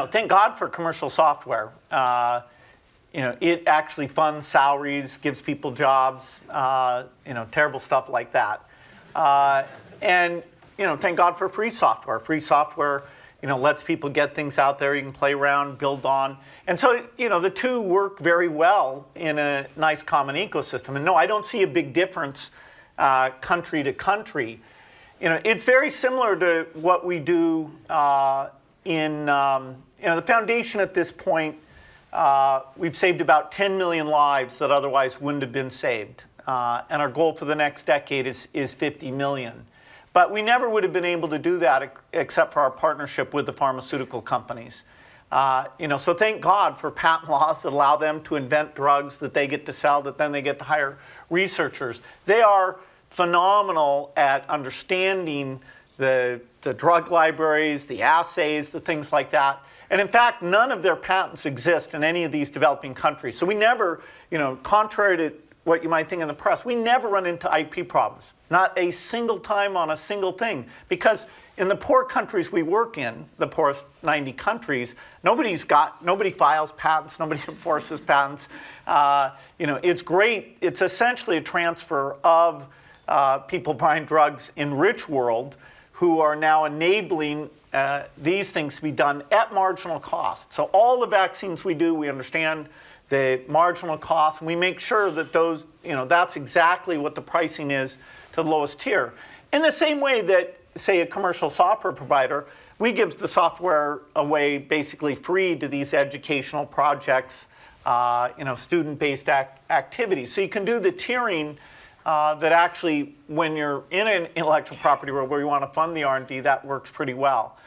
thank God for commercial software. It actually funds salaries, gives people jobs, terrible stuff like that. And thank God for free software. Free software, lets people get things out there you can play around, build on. And so, the two work very well in a nice common ecosystem. And no, I don't see a big difference country to country. It's very similar to what we do in the foundation at this point. We've saved about 10 million lives that otherwise wouldn't have been saved. And our goal for the next decade is 50 million. But we never would have been able to do that except for our partnership with the pharmaceutical companies. So thank God for patent laws that allow them to invent drugs that they get to sell, that then they get to hire researchers. They are phenomenal at understanding the drug libraries, the assays, the things like that. And in fact, none of their patents exist in any of these developing countries. So we never, contrary to what you might think in the press, we never run into IP problems. Not a single time on a single thing. Because in the poor countries we work in, the poorest 90 countries, nobody files patents, nobody enforces patents. It's great. It's essentially a transfer of people buying drugs in rich world who are now enabling these things to be done at marginal cost. So all the vaccines we do, we understand the marginal cost, and we make sure that those, that's exactly what the pricing is to the lowest tier. In the same way that, say, a commercial software provider, we give the software away basically free to these educational projects, student-based activities. So you can do the tiering that actually, when you're in an intellectual property world where you want to fund the R&D, that works pretty well.